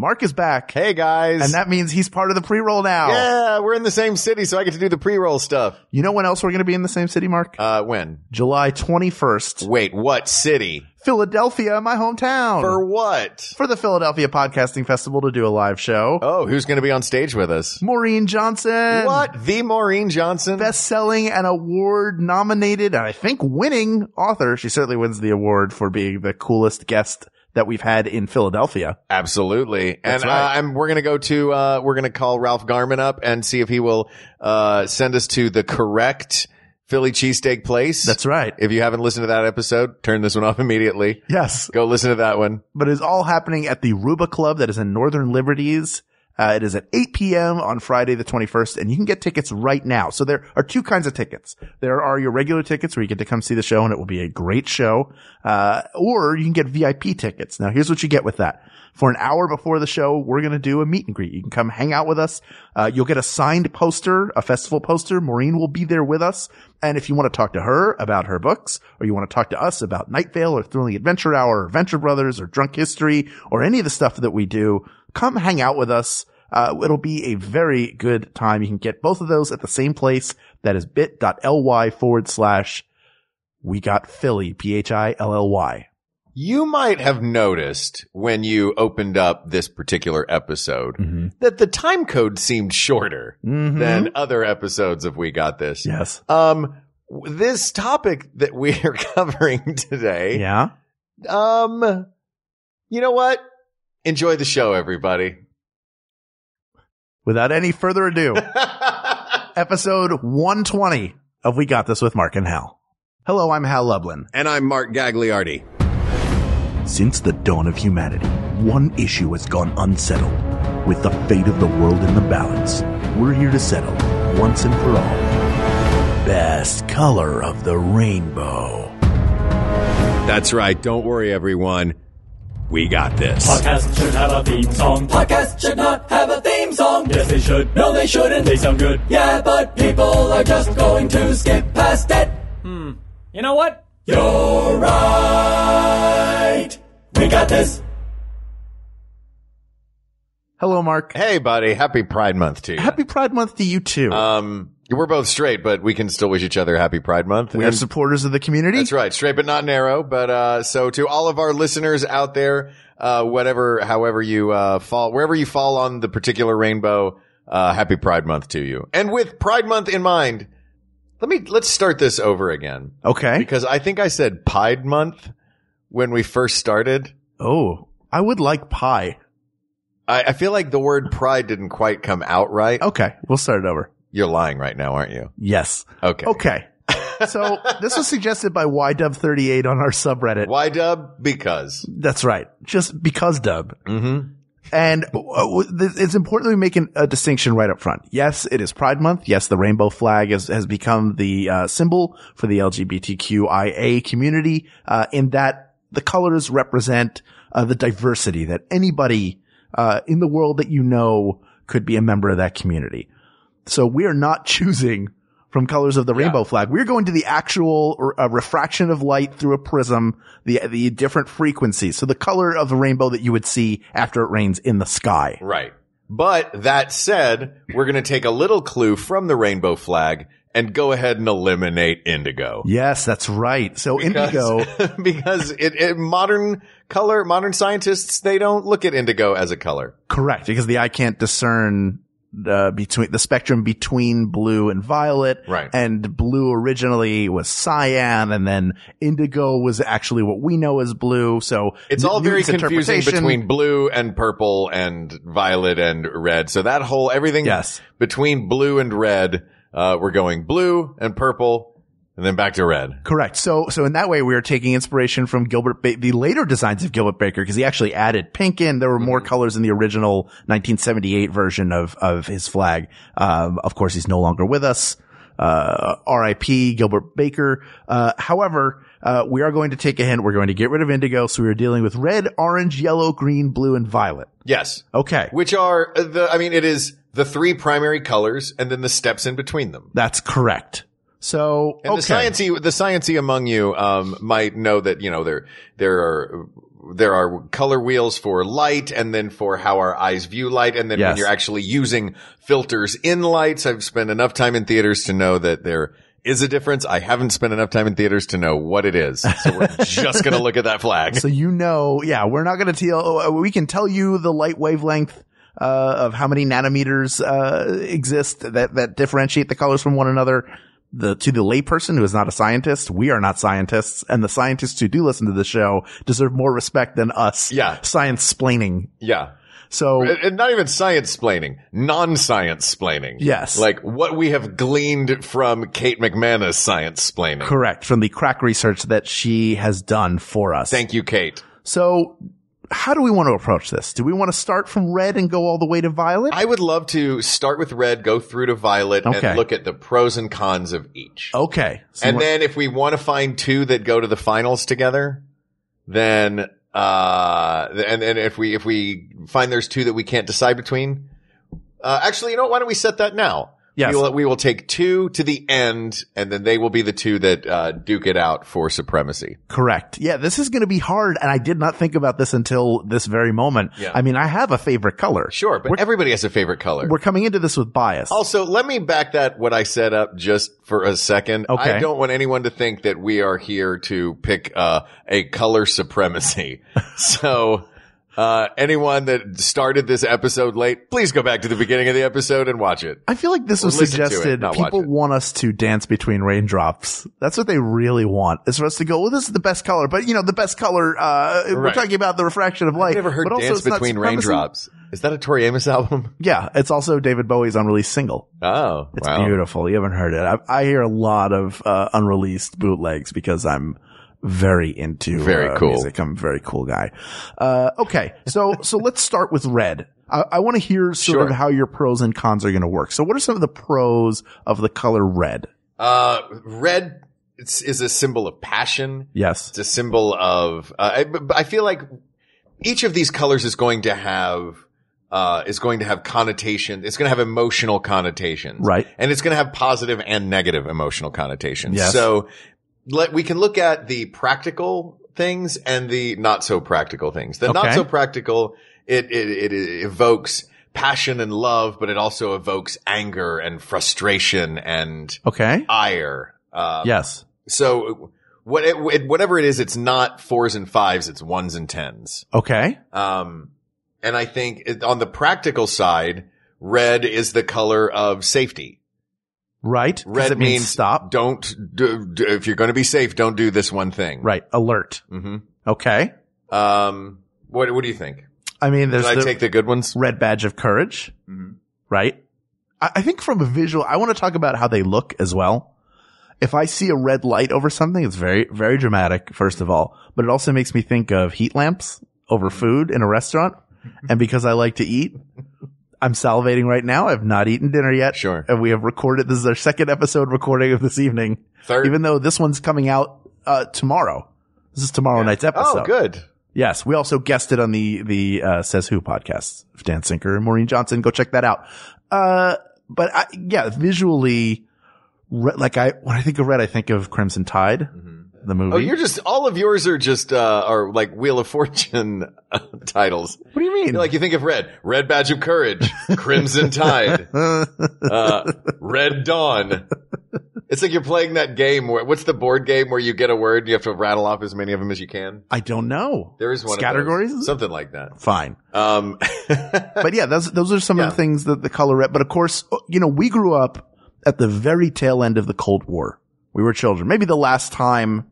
Mark is back. Hey, guys. And that means he's part of the pre-roll now. Yeah, we're in the same city, so I get to do the pre-roll stuff. You know when else we're going to be in the same city, Mark? When? July 21st. Wait, what city? Philadelphia, my hometown. For what? For the Philadelphia Podcasting Festival to do a live show. Oh, who's going to be on stage with us? Maureen Johnson. What? The Maureen Johnson? Best-selling and award-nominated, and I think winning author. She certainly wins the award for being the coolest guest that we've had in Philadelphia. Absolutely. That's and right. we're going to go to, we're going to call Ralph Garman up and see if he will send us to the correct Philly cheesesteak place. That's right. If you haven't listened to that episode, turn this one off immediately. Yes. Go listen to that one. But it's all happening at the Ruba Club that is in Northern Liberties. It is at 8 p.m. on Friday the 21st, and you can get tickets right now. So there are two kinds of tickets. There are your regular tickets where you get to come see the show, and it will be a great show. Or you can get VIP tickets. Now, here's what you get with that. For an hour before the show, we're going to do a meet and greet. You can come hang out with us. You'll get a signed poster, a festival poster. Maureen will be there with us. And if you want to talk to her about her books, or you want to talk to us about Night Vale or Thrilling Adventure Hour or Venture Brothers or Drunk History or any of the stuff that we do, come hang out with us. It'll be a very good time. You can get both of those at the same place. That is bit.ly/We Got Philly, PHILLY. You might have noticed when you opened up this particular episode that the time code seemed shorter than other episodes of We Got This. Yes. This topic that we are covering today. Yeah. You know what? Enjoy the show, everybody. Without any further ado, episode 120 of We Got This with Mark and Hal. Hello, I'm Hal Lublin. And I'm Mark Gagliardi. Since the dawn of humanity, one issue has gone unsettled. With the fate of the world in the balance, we're here to settle, once and for all, best color of the rainbow. That's right. Don't worry, everyone. We got this. Podcast should have a theme song. Podcast should not have a theme song. Yes, they should. No, they shouldn't. They sound good. Yeah, but people are just going to skip past it. You know what? You're right. We got this. Hello, Mark. Hey, buddy. Happy Pride Month to you. Happy Pride Month to you, too. We're both straight, but we can still wish each other Happy Pride Month. We are supporters of the community. That's right. Straight but not narrow. But so to all of our listeners out there, however you fall, wherever you fall on the particular rainbow, Happy Pride Month to you. And with Pride Month in mind, let's start this over again. Okay. Because I think I said Pied Month when we first started. Oh, I would like pie. I feel like the word pride didn't quite come out right. Okay. We'll start it over. You're lying right now, aren't you? Yes. Okay. Okay. So this was suggested by YDub38 on our subreddit. Why, Dub? Because. That's right. Just because Dub. Mm-hmm. And it's important that we make a distinction right up front. Yes, it is Pride Month. Yes, the rainbow flag has become the symbol for the LGBTQIA community, in that the colors represent the diversity that anybody in the world that you know could be a member of that community. So we are not choosing from colors of the rainbow flag. We're going to the actual refraction of light through a prism, the different frequencies. So the color of the rainbow that you would see after it rains in the sky. Right. But that said, we're going to take a little clue from the rainbow flag and go ahead and eliminate indigo. Yes, that's right. So indigo. Because modern scientists, they don't look at indigo as a color. Correct. Because the eye can't discern between the spectrum between blue and violet. Right. And blue originally was cyan, and then indigo was actually what we know as blue. So it's all very confusing between blue and purple and violet and red. So that whole everything between blue and red, we're going blue and purple and then back to red. Correct. So in that way, we are taking inspiration from the later designs of Gilbert Baker, because he actually added pink in. There were more colors in the original 1978 version of his flag. Of course, he's no longer with us. R.I.P. Gilbert Baker. However, we are going to take a hint. We're going to get rid of indigo. So we are dealing with red, orange, yellow, green, blue, and violet. Yes. Okay. Which are it is the three primary colors and then the steps in between them. That's correct. So, and the sciencey among you, might know that, there are there are color wheels for light and then for how our eyes view light. And then when you're actually using filters in lights, I've spent enough time in theaters to know that there is a difference. I haven't spent enough time in theaters to know what it is. So we're just going to look at that flag. So we're not going to tell, we can tell you the light wavelength of how many nanometers exist that differentiate the colors from one another. To the layperson who is not a scientist, we are not scientists, and the scientists who do listen to the show deserve more respect than us. Yeah. Science-splaining. Yeah. So, and not even science-splaining, non-science-splaining. Yes. Like what we have gleaned from Kate McManus science-splaining. Correct. From the crack research that she has done for us. Thank you, Kate. So, how do we want to approach this? Do we want to start from red and go all the way to violet? I would love to start with red, go through to violet, and look at the pros and cons of each. Okay. So and then if we want to find two that go to the finals together, then and if we find there's two that we can't decide between, actually, you know what? Why don't we set that now? Yes. We will take two to the end, and then they will be the two that duke it out for supremacy. Correct. Yeah, this is going to be hard, and I did not think about this until this very moment. Yeah. I mean, I have a favorite color. Sure, but everybody has a favorite color. We're coming into this with bias. Also, let me back what I set up just for a second. Okay. I don't want anyone to think that we are here to pick a color supremacy. So anyone that started this episode late, please go back to the beginning of the episode and watch it. I feel like this was suggested. People want us to dance between raindrops. That's what they really want, is for us to go, well, this is the best color. But, the best color, we're talking about the refraction of light. I've never heard Dance Between Raindrops. Is that a Tori Amos album? Yeah. It's also David Bowie's unreleased single. Oh, it's beautiful. You haven't heard it. I hear a lot of unreleased bootlegs because I'm very into music. I'm a very cool guy. Okay. So let's start with red. I want to hear sort of how your pros and cons are going to work. So what are some of the pros of the color red? Red is a symbol of passion. Yes. It's a symbol of, I feel like each of these colors is going to have connotation. It's going to have emotional connotations. Right. And it's going to have positive and negative emotional connotations. Yes. So we can look at the practical things and the not so practical things. The not so practical, it evokes passion and love, but it also evokes anger and frustration and ire. Yes. So whatever it is, it's not 4s and 5s, it's 1s and 10s. Okay. And I think on the practical side, red is the color of safety. Right. Red it means stop. Don't if you're going to be safe, don't do this one thing. Right. Alert. Mm-hmm. Okay. What do you think? I mean, Did I take the good ones? Red badge of courage. Mm-hmm. Right. I think from a visual, I want to talk about how they look as well. If I see a red light over something, it's very, very dramatic, first of all, but it also makes me think of heat lamps over food in a restaurant. And because I like to eat, I'm salivating right now. I've not eaten dinner yet. Sure. And we have recorded. This is our second episode recording of this evening. Third. Even though this one's coming out, tomorrow. This is tomorrow night's episode. Oh, good. Yes. We also guested on the Says Who podcast of Dan Sinker and Maureen Johnson. Go check that out. Visually, when I think of red, I think of Crimson Tide. Mm-hmm. The movie. Oh, all of yours are just, are like Wheel of Fortune titles. What do you mean? You think of Red Badge of Courage, Crimson Tide, Red Dawn. It's like you're playing that game what's the board game where you get a word and you have to rattle off as many of them as you can? I don't know. There is one categories? of those. Something like that. Fine. But yeah, those are some of the things that the color red, but of course, we grew up at the very tail end of the Cold War. We were children. Maybe the last time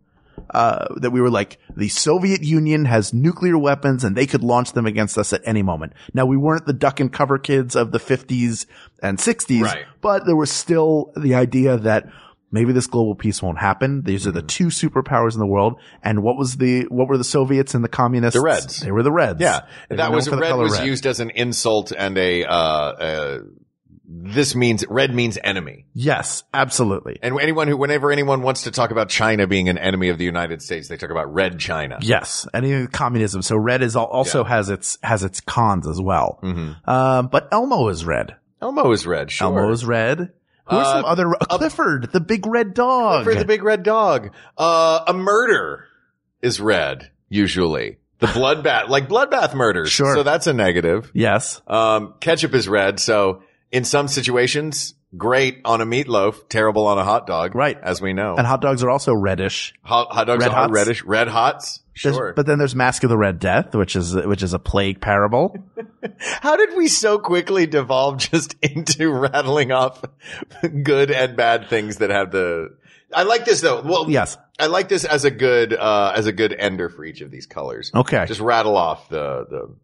that we were like, the Soviet Union has nuclear weapons and they could launch them against us at any moment. Now, we weren't the duck and cover kids of the 50s and 60s, but there was still the idea that maybe this global peace won't happen. These are the two superpowers in the world. And what were the Soviets and the communists? The Reds. They were the Reds. Yeah. Red was used as an insult and red means enemy. Yes, absolutely. And whenever anyone wants to talk about China being an enemy of the United States, they talk about Red China. Yes, and communism. So red is also has its cons as well. Mm-hmm. But Elmo is red. Elmo is red. Sure. Elmo is red. Who are some other? Clifford, the big red dog. Clifford, the big red dog. A murder is red usually. The bloodbath, like bloodbath murders. Sure. So that's a negative. Yes. Ketchup is red. So in some situations, great on a meatloaf, terrible on a hot dog. Right. As we know. And hot dogs are also reddish. Hot dogs Red are Hots? reddish. Red Hots. Sure. But then there's Mask of the Red Death, which is a plague parable. How did we so quickly devolve just into rattling off good and bad things that have I like this though. Well, Yes. I like this as a good ender for each of these colors. Okay. Just rattle off the.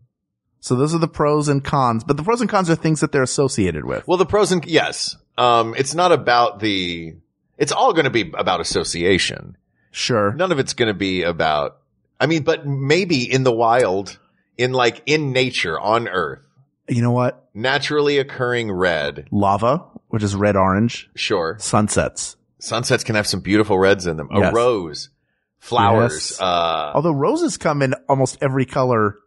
So those are the pros and cons, but the pros and cons are things that they're associated with. Well, the pros and, yes. It's not about it's all going to be about association. Sure. None of it's going to be about, but maybe in the wild, in nature, on Earth, You know what? naturally occurring red. Lava, which is red-orange. Sure. Sunsets. Sunsets can have some beautiful reds in them. A Yes. rose. Flowers. Yes. Although roses come in almost every color.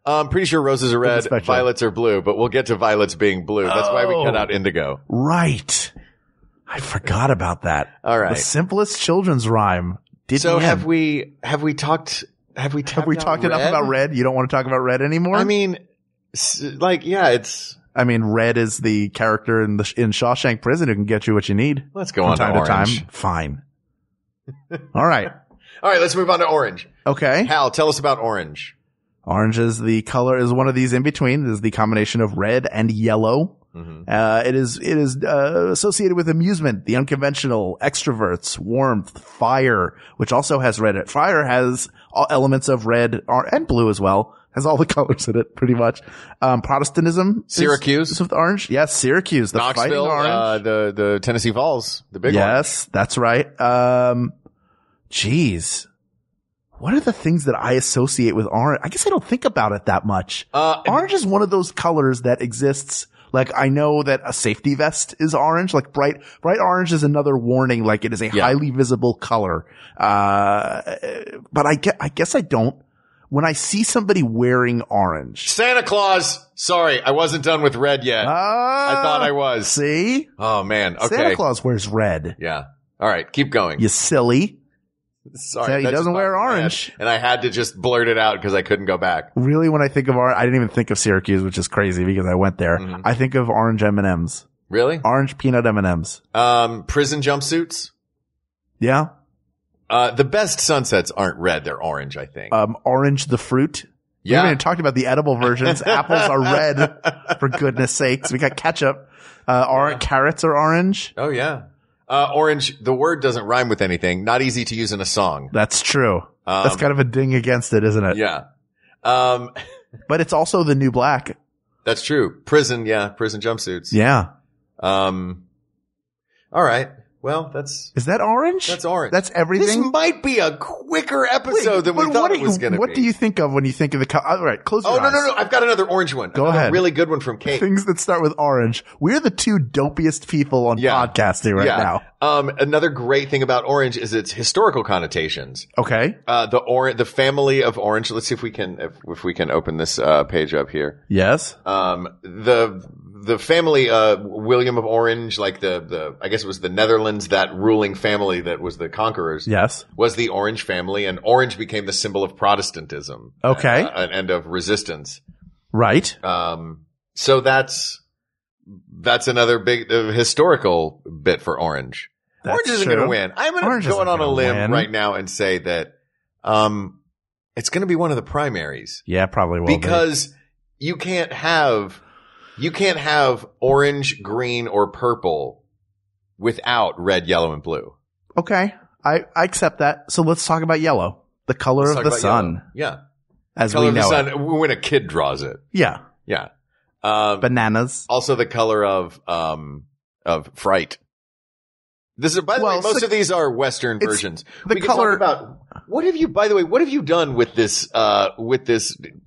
I'm pretty sure roses are red, spectrum. violets are blue, but we'll get to violets being blue. That's why we cut out indigo. Right. I forgot about that. All right. The simplest children's rhyme. So have we talked enough about red? You don't want to talk about red anymore? It's. Red is the character in Shawshank Prison who can get you what you need. Let's go from on to time orange. to time. Fine. All right. All right, let's move on to orange. Okay. Hal, tell us about orange. Orange is the color, is one of these in between. It is the combination of red and yellow. Mm-hmm. It is associated with amusement, the unconventional, extroverts, warmth, fire, which also has red. Fire has all elements of red and blue as well. Has all the colors in it, pretty much. Protestantism. Syracuse. Is with orange. Yes, Syracuse. The Fighting Knoxville, Orange. the Tennessee Vols, the big one. Yes, that's right. Geez. What are the things that I associate with orange? I guess I don't think about it that much. Orange is one of those colors that exists. Like, I know that a safety vest is orange. Like, bright orange is another warning. Like, it is a highly visible color. But I guess I don't. When I see somebody wearing orange. Santa Claus. Sorry, I wasn't done with red yet. I thought I was. See? Oh man. Okay. Santa Claus wears red. Yeah. All right. Keep going. You silly. Sorry. He that doesn't just wear popped in my orange. head, and I had to just blurt it out because I couldn't go back. Really, when I think of orange, I didn't even think of Syracuse, which is crazy because I went there. Mm-hmm. I think of orange M&Ms. Really? Orange peanut M&Ms. Prison jumpsuits. Yeah. The best sunsets aren't red. They're orange, I think. Orange the fruit. We Yeah. haven't even talked about the edible versions. Apples are red, for goodness sakes. We got ketchup. Carrots are orange. Oh yeah. Orange, the word doesn't rhyme with anything. Not easy to use in a song. That's true. That's kind of a ding against it, isn't it? Yeah. But it's also the new black. That's true. Prison jumpsuits. Yeah. All right. Well, Is that orange? that's orange. That's everything? This might be a quicker episode than we But thought it was going to be. What do you think of when you think of the all right, close your eyes. No. I've got another orange one. Go I've got ahead. A really good one from Kate. Things that start with orange. We're the two dopiest people on podcasting right now. Another great thing about orange is its historical connotations. Okay. The family of orange. Let's see if we can open this page up here. Yes. The family, William of Orange, like I guess it was the Netherlands, that ruling family that was the conquerors. Yes. Was the Orange family, and orange became the symbol of Protestantism. Okay. And of resistance. Right. So that's another big historical bit for orange. That's Orange isn't true. going to win. I'm Orange going isn't on a gonna limb win. right now and say that it's going to be one of the primaries. Yeah, probably will Because you can't have orange, green, or purple without red, yellow, and blue. Okay. I accept that. So let's talk about yellow. The color Let's of talk the about sun. yellow. Yeah. As Color we of the know sun it. when a kid draws it. Yeah. Yeah. Bananas. Also the color of fright. This is, by the way, most of these are Western versions. the we can color- talk about, what have you done with this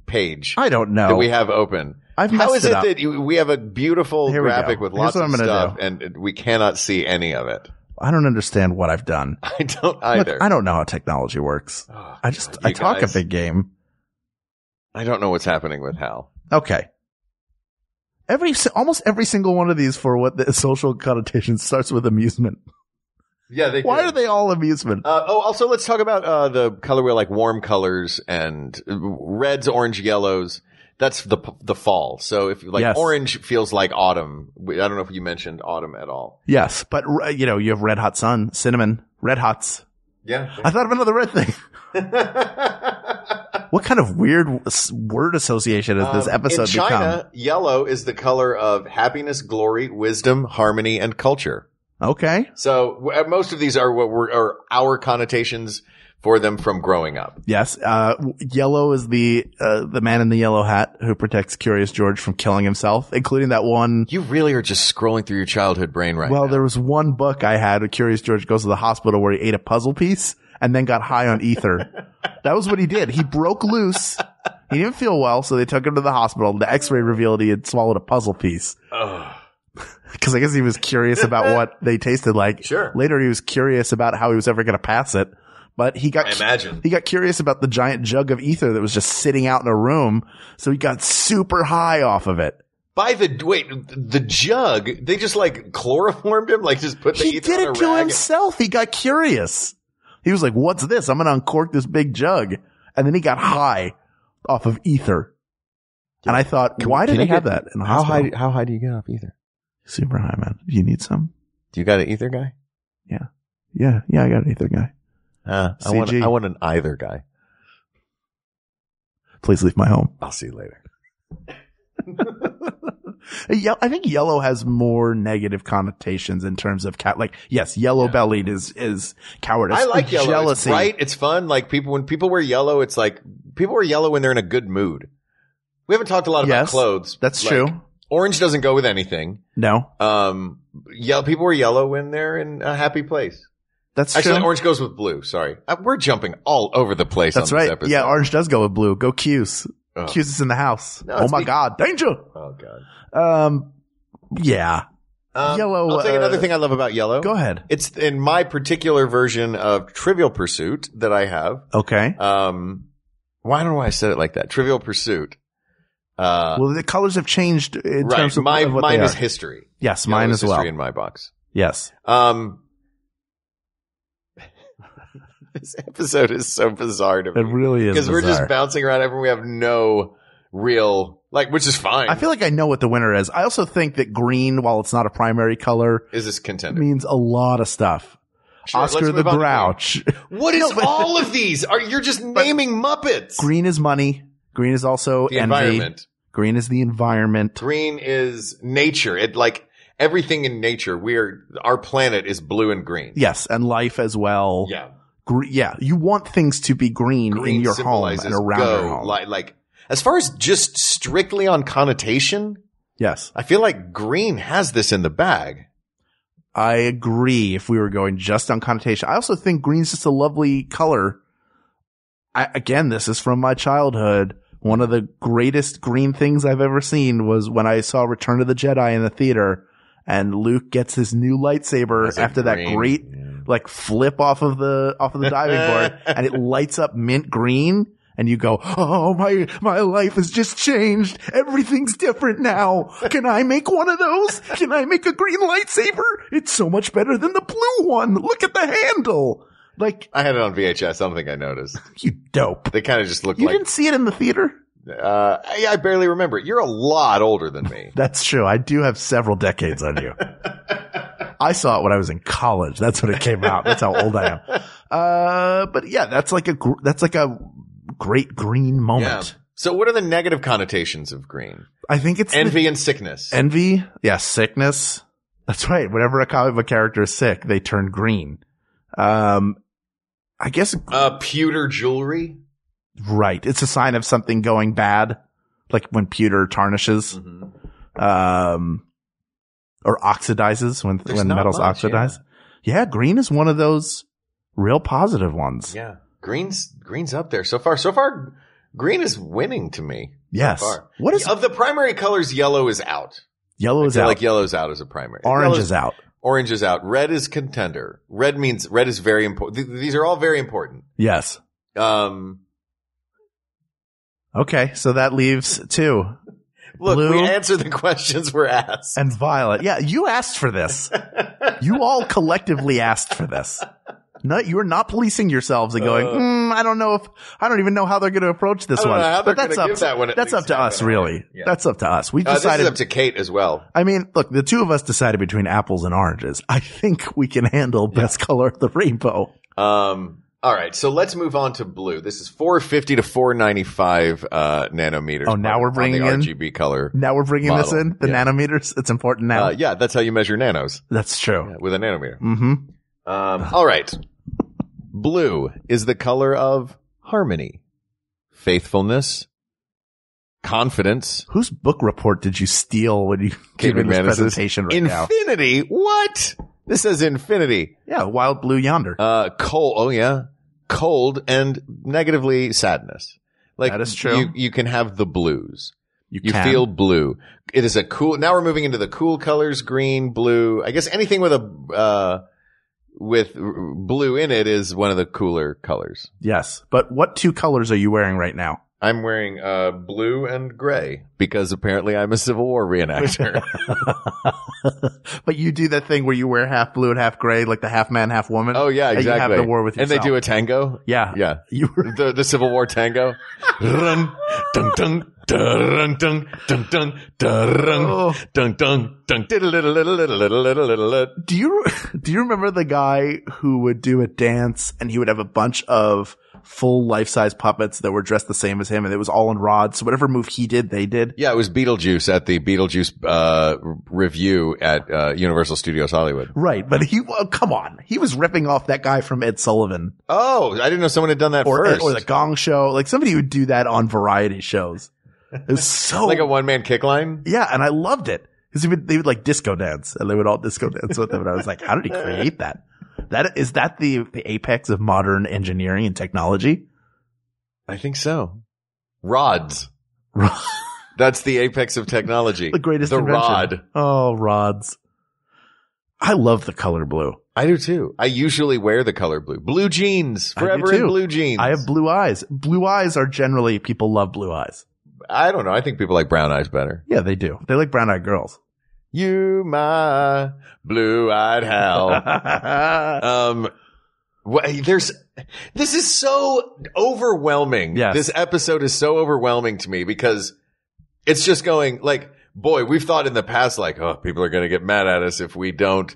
page I don't know. that we have open? I've How messed is it it up. that we have a beautiful Here we graphic go. with Here's lots what of I'm gonna stuff do. and we cannot see any of it? I don't understand what I've done. I don't Look, either. I don't know how technology works. Oh, I God, talk guys. a big game. I don't know what's happening with Hal. Okay. Almost every single one of these for what the social connotation starts with amusement. Yeah, they Why do. are they all amusement? Also, let's talk about the color wheel, like warm colors and reds, orange, yellows. That's the fall. So if like orange feels like autumn. I don't know if you mentioned autumn at all. Yes, but you know, you have red hot sun, cinnamon, red hots. Yeah. I thought of another red thing. What kind of weird word association has this episode become? In China, become? Yellow is the color of happiness, glory, wisdom, harmony, and culture. Okay. So most of these are are our connotations for them from growing up. Yes. Yellow is the man in the yellow hat who protects Curious George from killing himself, including that one. You really are just scrolling through your childhood brain right now. Well, there was one book I had where Curious George goes to the hospital where he ate a puzzle piece and then got high on ether. That was what he did. He broke loose. He didn't feel well, so they took him to the hospital. The x-ray revealed he had swallowed a puzzle piece. Because I guess he was curious about what they tasted like. Sure. Later, he was curious about how he was ever going to pass it. But he got curious about the giant jug of ether that was just sitting out in a room. So he got super high off of it. The jug, they just like chloroformed him, like just put the ether on a rag. He did it to himself. He got curious. He was like, what's this? I'm going to uncork this big jug. And then he got high off of ether. And I thought, why did they have that in the hospital? How high do you get off ether? Super high, man. Do you need some? Do you got an ether guy? Yeah. Yeah, I got an ether guy. I want an either guy. Please leave my home. I'll see you later. I think yellow has more negative connotations in terms of yellow bellied is cowardice. I like yellow. Jealousy. It's bright. It's fun. Like when people wear yellow, it's like people wear yellow when they're in a good mood. We haven't talked a lot about clothes. That's true. Orange doesn't go with anything. No. People wear yellow when they're in a happy place. That's Actually, true. orange goes with blue. Sorry. We're jumping all over the place. That's on this right. episode. Yeah, orange does go with blue. Go Q's. Q's is in the house. No, oh my God. Danger. Oh God. Yeah. Yellow. I'll tell you another thing I love about yellow. Go ahead. It's in my particular version of Trivial Pursuit that I have. Okay. I don't know why I said it like that. Trivial Pursuit. Well, the colors have changed in terms of mine what they are. is history. Yes, Yellow mine is as well. history in my box. Yes. This episode is so bizarre to me. It really is. Because we're just bouncing around everyone. We have no real, which is fine. I feel like I know what the winner is. I also think that green, while it's not a primary color, is this contender? Means a lot of stuff. Sure, Oscar the Grouch. What is all of these? You're just naming Muppets. Green is money. Green is also the envy. Environment. Green is the environment. Green is nature. Everything in nature. Our planet is blue and green. Yes, and life as well. Yeah. Yeah, you want things to be green in your home and around your home. Like, as far as just strictly on connotation, yes, I feel like green has this in the bag. I agree. If we were going just on connotation, I also think green's just a lovely color. Again, this is from my childhood. One of the greatest green things I've ever seen was when I saw Return of the Jedi in the theater, and Luke gets his new lightsaber after that great flip off of the diving board, and it lights up mint green, and you go, oh, my life has just changed. Everything's different now. Can I make one of those? Can I make a green lightsaber? It's so much better than the blue one. Look at the handle. I had it on VHS. I don't think I noticed. You dope. They kind of just looked You didn't see it in the theater? I barely remember it. You're a lot older than me. That's true. I do have several decades on you. I saw it when I was in college. That's when it came out. That's how old I am. But yeah, that's like a great green moment. Yeah. So what are the negative connotations of green? I think it's envy and sickness. Envy. Yeah. Sickness. That's right. Whenever a comic book character is sick, they turn green. I guess pewter jewelry. Right. It's a sign of something going bad. Like when pewter tarnishes. Mm-hmm. Or oxidizes when metals oxidize. Yeah, green is one of those real positive ones. Yeah. Green's up there. So far, green is winning to me. Yes. So far. What is of the primary colors, yellow is out. Yellow is out. Like yellow's out as a primary. Orange is out. Orange is out. Red is contender. Red is very important. These are all very important. Yes. Okay, so that leaves two. Look, Blue we answer the questions we're asked. And violet. Yeah, you asked for this. You all collectively asked for this. No, you're not policing yourselves and going, I don't even know how they're going to approach this one. But that's up to us, really. Yeah. That's up to us. We decided. This is up to Kate as well. I mean, look, the two of us decided between apples and oranges. I think we can handle best color of the rainbow. All right, so let's move on to blue. This is 450 to 495 nanometers. Oh, now we're bringing in the RGB color. Now we're bringing model. this in the nanometers. It's important now. Yeah, that's how you measure nanos. That's true. With a nanometer. Mm-hmm. All right. Blue is the color of harmony, faithfulness, confidence. Whose book report did you steal when you gave me this presentation right now? Infinity? What? This says infinity. Yeah, wild blue yonder. Cold. Oh yeah. Cold and negatively sadness. Like that is true. You can have the blues. You can feel blue. It is a cool. Now we're moving into the cool colors: green, blue. I guess anything with with blue in it is one of the cooler colors. Yes, but what two colors are you wearing right now? I'm wearing blue and gray because apparently I'm a Civil War reenactor. But you do that thing where you wear half blue and half gray, like the half man, half woman. Oh yeah, exactly. And you have the war with yourself. And they do a tango. Yeah, yeah. The Civil War tango. Run, dun dun dun dun dun dun dun dun dun dun. Do you remember the guy who would do a dance and he would have a bunch of full life-size puppets that were dressed the same as him, and it was all in rods. So whatever move he did, they did. Yeah, it was Beetlejuice at the Beetlejuice review at Universal Studios Hollywood. Right, but come on, he was ripping off that guy from Ed Sullivan. Oh, I didn't know someone had done that first. Or the Gong Show. Like somebody would do that on variety shows. It was so like a one-man kick line. Yeah, and I loved it because they would like disco dance, and they would all disco dance with him. And I was like, how did he create that? Is that the apex of modern engineering and technology? I think so. Rods. That's the apex of technology. The greatest invention. Rod. Oh, rods. I love the color blue. I do too. I usually wear the color blue. Blue jeans. Forever in blue jeans. I have blue eyes. Blue eyes are generally, people love blue eyes. I don't know. I think people like brown eyes better. Yeah, they do. They like brown-eyed girls. You, my blue-eyed Hal. This is so overwhelming. Yes. This episode is so overwhelming to me because it's just going like, boy, we've thought in the past like, oh, people are going to get mad at us if we don't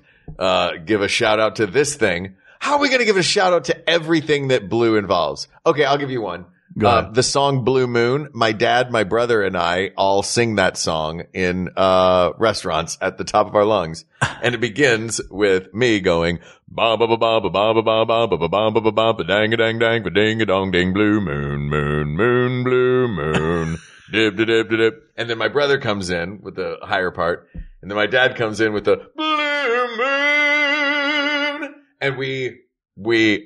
give a shout out to this thing. How are we going to give a shout out to everything that blue involves? Okay, I'll give you one. The song Blue Moon, my dad, my brother, and I all sing that song in restaurants at the top of our lungs. And it begins with me going, ba ba ba ba ba ba ba ba ba ba ba ba ba ba ba dang a dang dang ba ding a dong ding blue moon moon moon blue moon dip dip dip dip. And then my brother comes in with the higher part, and then my dad comes in with the blue moon, and we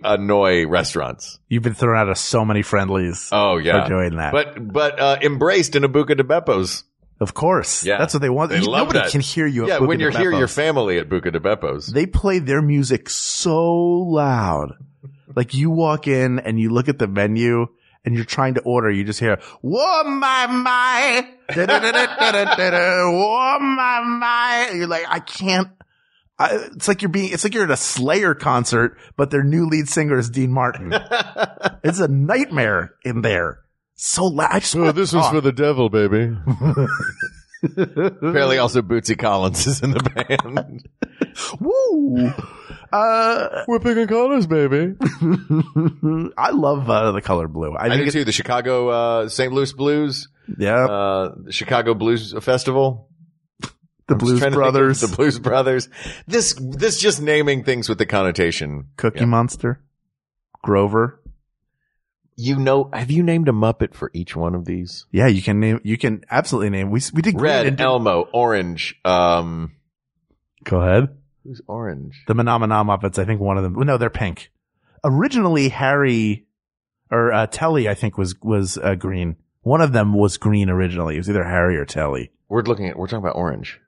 annoy restaurants. You've been thrown out of so many friendlies. Oh yeah, for doing that. But embraced in a Buca de Beppo's. Of course, yeah, that's what they want. Nobody can hear you. Yeah, at Buca when you're de here, Beppo's. your family at Buca de Beppo's. They play their music so loud. Like you walk in and you look at the menu and you're trying to order, you just hear "Whoa my," "Whoa my," and you're like, I can't. It's like you're at a Slayer concert, but their new lead singer is Dean Martin. It's a nightmare in there. So loud. This was for the devil, baby. Apparently also Bootsy Collins is in the band. Woo! We're picking colors, baby. I love the color blue. I do too. The Chicago, St. Louis Blues. Yeah. The Chicago Blues Festival. The Blues Brothers. The Blues Brothers. This just naming things with the connotation. Cookie Monster. Grover. Have you named a Muppet for each one of these? Yeah, you can absolutely name. We did Red, Elmo, Orange. Go ahead. Who's Orange? The Menomina Muppets, I think one of them. No, they're pink. Originally, Harry or Telly, I think was green. One of them was green originally. It was either Harry or Telly. We're talking about Orange.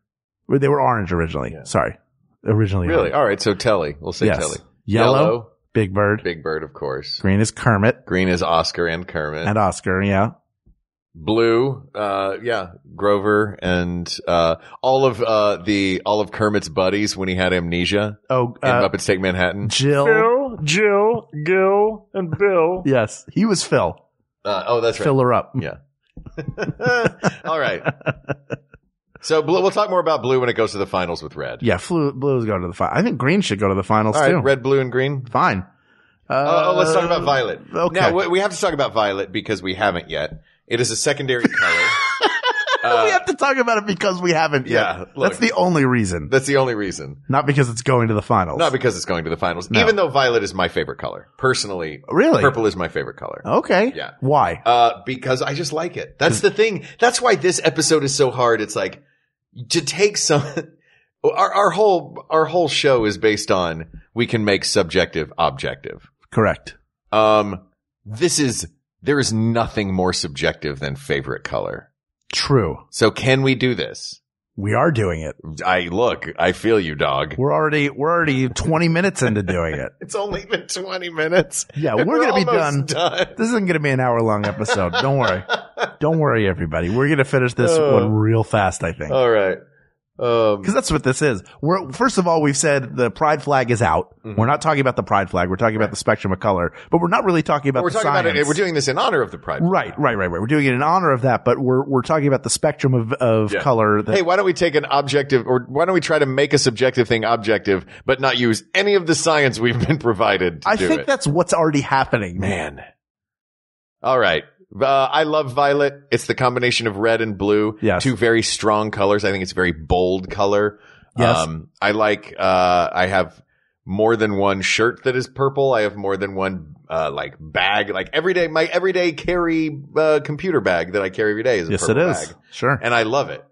They were orange originally. Yeah. Sorry. Originally. Really? Orange. All right. So Telly. We'll say Telly. Yellow. Big Bird. Big Bird, of course. Green is Kermit. Green is Oscar and Kermit. And Oscar, yeah. Blue, Grover and, all of Kermit's buddies when he had amnesia. Oh, in Muppets Take Manhattan. Jill. Phil, Jill, Gil, and Bill. Yes, he was Phil. That's right. Fill her up. Yeah. All right. So we'll talk more about blue when it goes to the finals with red. Yeah, blue's going to the final. I think green should go to the finals All right, too. red, blue, and green. Fine. Let's talk about violet. Okay. Now, we have to talk about violet because we haven't yet. It is a secondary color. We have to talk about it because we haven't yet. Yeah, look. That's the only reason. That's the only reason. Not because it's going to the finals. Not because it's going to the finals. No. Even though violet is my favorite color. Personally. Really? Purple is my favorite color. Okay. Yeah. Why? Because I just like it. That's the thing. That's why this episode is so hard. It's like, to take some, our whole show is based on we can make subjective objective. Correct. There is nothing more subjective than favorite color. True. So can we do this? We are doing it. I feel you, dog. We're already 20 minutes into doing it. It's only been 20 minutes. Yeah, we're going to be almost done. This isn't going to be an hour-long episode. Don't worry. Don't worry, everybody. We're going to finish this one real fast, I think. All right. Because that's what this is. First of all, we've said the pride flag is out. Mm-hmm. We're not talking about the pride flag. We're talking about the spectrum of color, but we're not really talking about the science. About it. We're doing this in honor of the pride flag. Right. We're doing it in honor of that, but we're talking about the spectrum of color. Hey, why don't we take an objective, or why don't we try to make a subjective thing objective, but not use any of the science we've been provided to do it? I think that's what's already happening, man. All right. I love violet. It's the combination of red and blue. Yes. Two very strong colors. I think it's a very bold color. Yes. I have more than one shirt that is purple. I have more than one, bag, my everyday carry, computer bag that I carry every day is a purple bag. Yes, it is. Sure. And I love it.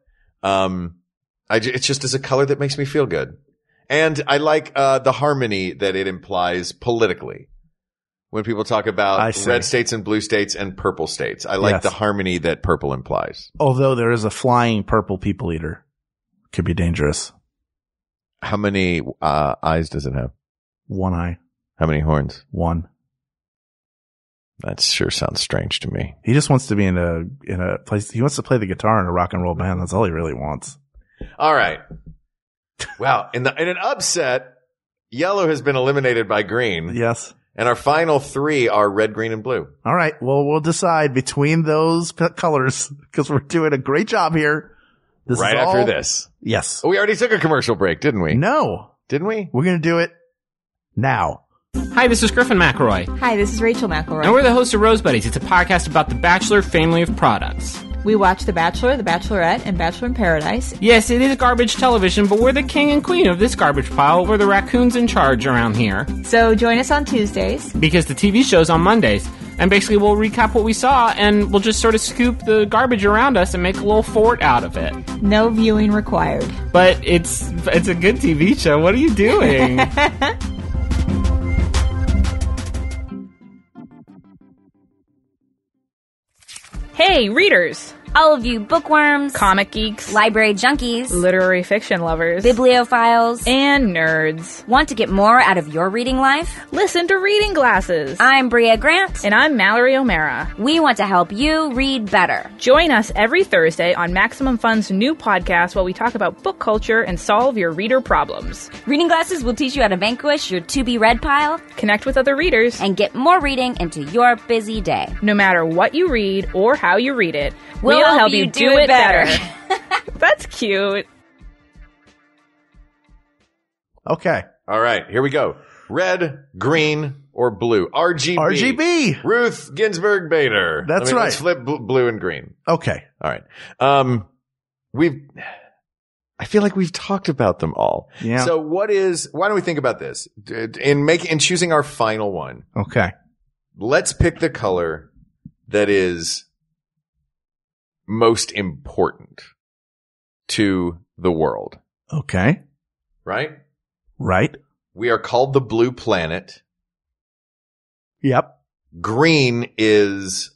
It's just as a color that makes me feel good. And I like, the harmony that it implies politically. When people talk about red states and blue states and purple states. I like the harmony that purple implies. Although there is a flying purple people eater. Could be dangerous. How many eyes does it have? One eye. How many horns? One. That sure sounds strange to me. He just wants to be in a place. He wants to play the guitar in a rock and roll band. That's all he really wants. All right. Wow. In an upset, yellow has been eliminated by green. Yes. And our final three are red, green, and blue. All right. Well, we'll decide between those colors because we're doing a great job here. Right after this. Yes. We already took a commercial break, didn't we? No. Didn't we? We're going to do it now. Hi, this is Griffin McElroy. Hi, this is Rachel McElroy. And we're the hosts of Rose Buddies. It's a podcast about the Bachelor family of products. We watch The Bachelor, The Bachelorette, and Bachelor in Paradise. Yes, it is garbage television, but we're the king and queen of this garbage pile. We're the raccoons in charge around here. So join us on Tuesdays. Because the TV show's on Mondays. And basically we'll recap what we saw, and we'll just sort of scoop the garbage around us and make a little fort out of it. No viewing required. But it's a good TV show. What are you doing? Hey, readers! All of you bookworms, comic geeks, library junkies, literary fiction lovers, bibliophiles, and nerds. Want to get more out of your reading life? Listen to Reading Glasses. I'm Bria Grant. And I'm Mallory O'Mara. We want to help you read better. Join us every Thursday on Maximum Fun's new podcast while we talk about book culture and solve your reader problems. Reading Glasses will teach you how to vanquish your to-be-read pile, connect with other readers, and get more reading into your busy day. No matter what you read or how you read it, we'll help you do it better. That's cute. Okay. All right, here we go. Red, green, or blue. RGB. RGB. Ruth Ginsburg Bader. That's right. Let's flip blue and green. Okay. All right. I feel like we've talked about them all. Yeah. So why don't we think about this? In choosing our final one. Okay. Let's pick the color that is most important to the world. Okay. Right? Right. We are called the blue planet. Yep. Green is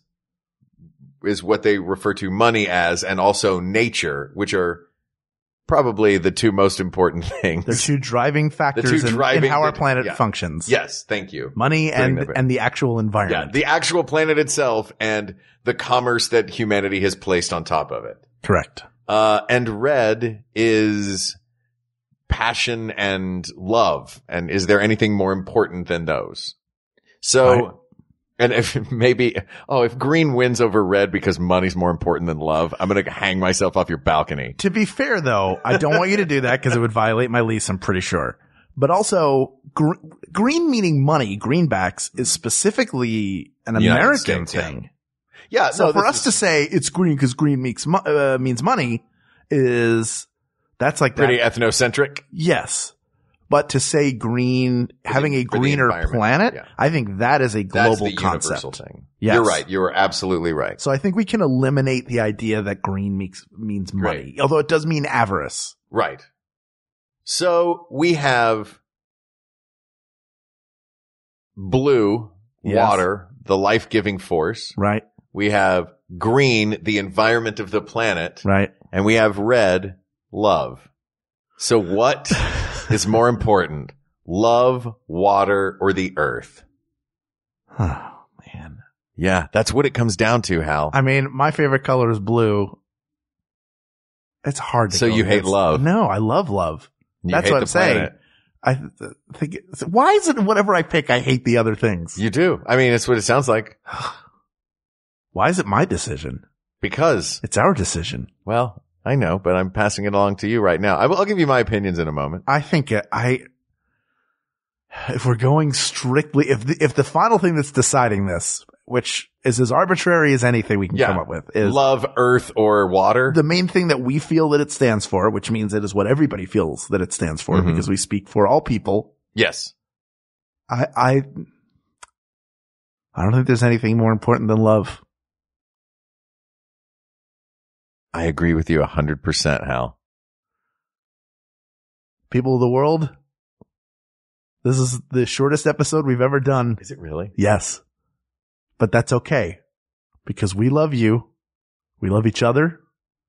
what they refer to money as, and also nature, which are probably the two most important things. They're two driving factors in how our planet functions. Yes, thank you. Money and the actual environment. Yeah, the actual planet itself and the commerce that humanity has placed on top of it. Correct. And red is passion and love. And is there anything more important than those? So, and if if green wins over red because money's more important than love, I'm going to hang myself off your balcony. To be fair, though, I don't want you to do that because it would violate my lease, I'm pretty sure. But also, green meaning money, greenbacks, is specifically an American thing. Yeah. So for us to say it's green because green means money that's like pretty ethnocentric. Yes. But to say green, having a greener planet, I think that is a global concept. Universal thing. Yes. You're right. You are absolutely right. So I think we can eliminate the idea that green means money, although it does mean avarice. Right. So we have blue, water, the life-giving force. Right. We have green, the environment of the planet. Right. And we have red, love. So what is more important? Love, water, or the earth? Oh, man. Yeah, that's what it comes down to, Hal. I mean, my favorite color is blue. It's hard to So you hate love? No, I love love. That's what I'm saying. I think why is it whatever I pick, I hate the other things? You do. I mean, it's what it sounds like. Why is it my decision? Because it's our decision. Well, I know, but I'm passing it along to you right now. I'll give you my opinions in a moment. I think if we're going strictly, if the final thing that's deciding this, which is as arbitrary as anything we can come up with, is love, earth, or water. The main thing that we feel that it stands for, which means it is what everybody feels that it stands for, because we speak for all people. Yes. I don't think there's anything more important than love. I agree with you 100%, Hal. People of the world, this is the shortest episode we've ever done. Is it really? Yes. But that's okay. Because we love you. We love each other.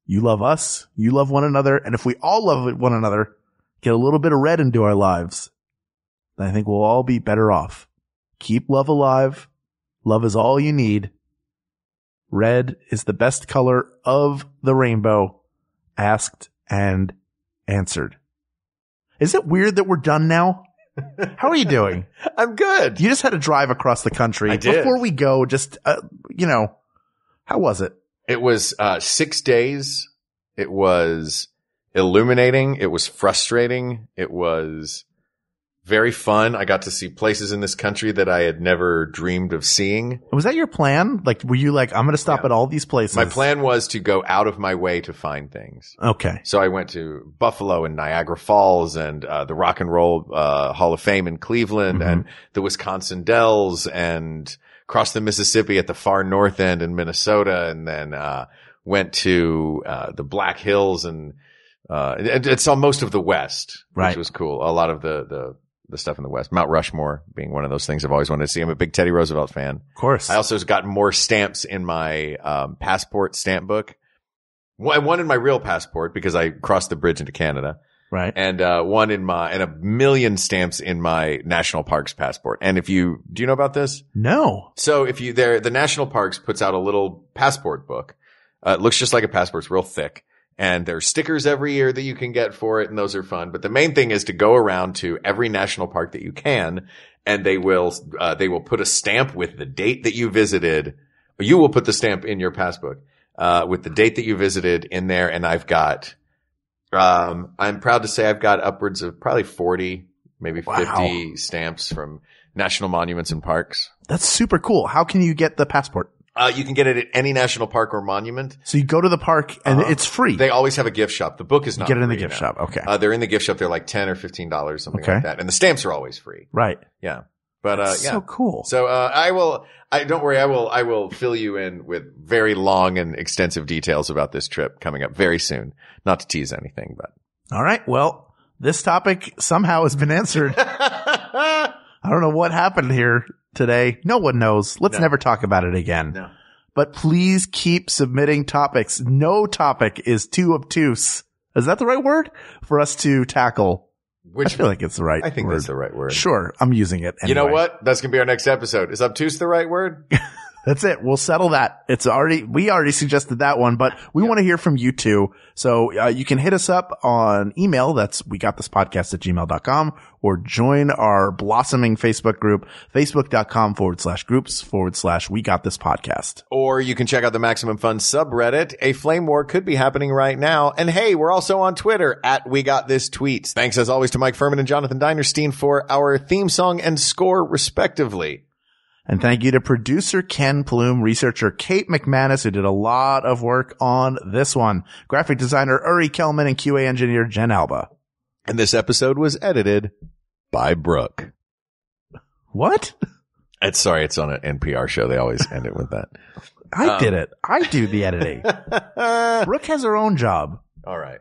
You love us. You love one another. And if we all love one another, get a little bit of red into our lives, then I think we'll all be better off. Keep love alive. Love is all you need. Red is the best color of the rainbow. Asked and answered. Is it weird that we're done now? How are you doing? I'm good. You just had to drive across the country. I did. Before we go, just, how was it? It was 6 days. It was illuminating. It was frustrating. It was very fun. I got to see places in this country that I had never dreamed of seeing. Was that your plan? Like, were you like, I'm going to stop at all these places? My plan was to go out of my way to find things. Okay. So I went to Buffalo and Niagara Falls and the Rock and Roll Hall of Fame in Cleveland and the Wisconsin Dells and crossed the Mississippi at the far north end in Minnesota, and then went to the Black Hills and saw most of the West, which was cool. A lot of the stuff in the West. Mount Rushmore being one of those things I've always wanted to see. I'm a big Teddy Roosevelt fan. Of course. I also got more stamps in my passport stamp book. One in my real passport because I crossed the bridge into Canada. Right. And one in and a million stamps in my national parks passport. And do you know about this? No. So the national parks puts out a little passport book. It looks just like a passport. It's real thick. And there's stickers every year that you can get for it, and those are fun. But the main thing is to go around to every national park that you can, and they will put a stamp with the date that you visited. You will put the stamp in your passbook, with the date that you visited in there. And I've got, I'm proud to say I've got upwards of probably 40, maybe 50 stamps from national monuments and parks. That's super cool. How can you get the passport? You can get it at any national park or monument. So you go to the park and it's free. They always have a gift shop. The book is not free. Get it in the gift shop. Okay. They're in the gift shop. They're like $10 or $15, something like that. And the stamps are always free. Right. Yeah. But, That's so cool. So, don't worry. I will fill you in with very long and extensive details about this trip coming up very soon. Not to tease anything, but. All right. Well, this topic somehow has been answered. I don't know what happened here today. No one knows. Let's never talk about it again. No. But please keep submitting topics. No topic is too obtuse Is that the right word for us to tackle? I feel like it's the right I think word. that's the right word. Sure. I'm using it. Anyway. You know what? That's going to be our next episode. Is obtuse the right word? That's it. We'll settle that. We already suggested that one, but we want to hear from you too. So, you can hit us up on email. That's wegotThisPodcast@gmail.com, or join our blossoming Facebook group, facebook.com/groups/wegotThisPodcast. Or you can check out the Maximum Fun subreddit. A flame war could be happening right now. And hey, we're also on Twitter @WeGotThisTweets. Thanks as always to Mike Furman and Jonathan Dinerstein for our theme song and score respectively. And thank you to producer Ken Plume, researcher Kate McManus, who did a lot of work on this one, graphic designer Uri Kelman, and QA engineer Jen Alba. And this episode was edited by Brooke. What? It's on an NPR show. They always end it with that. I did it. I do the editing. Brooke has her own job. All right.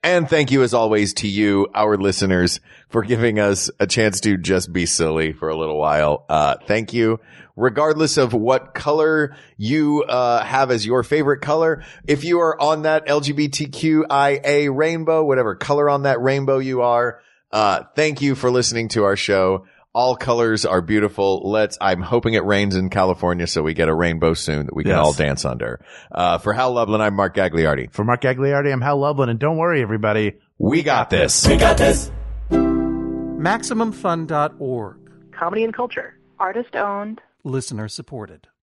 And thank you as always to you, our listeners, for giving us a chance to just be silly for a little while. Thank you. Regardless of what color you have as your favorite color, if you are on that LGBTQIA rainbow, whatever color on that rainbow you are, thank you for listening to our show. All colors are beautiful. I'm hoping it rains in California so we get a rainbow soon that we can all dance under. For Hal Lublin, I'm Mark Gagliardi. For Mark Gagliardi, I'm Hal Lublin. And don't worry, everybody. We got this. We got this. MaximumFun.org. Comedy and culture. Artist owned. Listener supported.